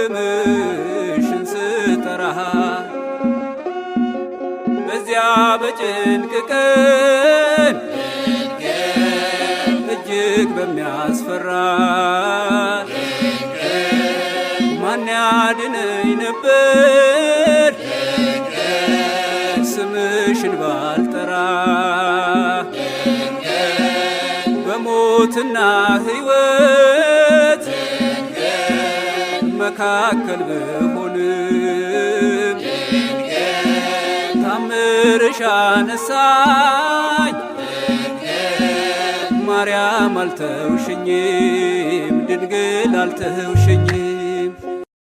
ስምሽን ስጠራ በዚያ በጭንቅ ቀን እጅግ በሚያስፈራ ማን ያድነኝ ነበር ስምሽን ባልጠራ በሞትና ሕይወት መካከል ብሆንም ታምርሽ አነሳኝ ማርያም አልተውሽኝም ድንግል አልተውሽኝም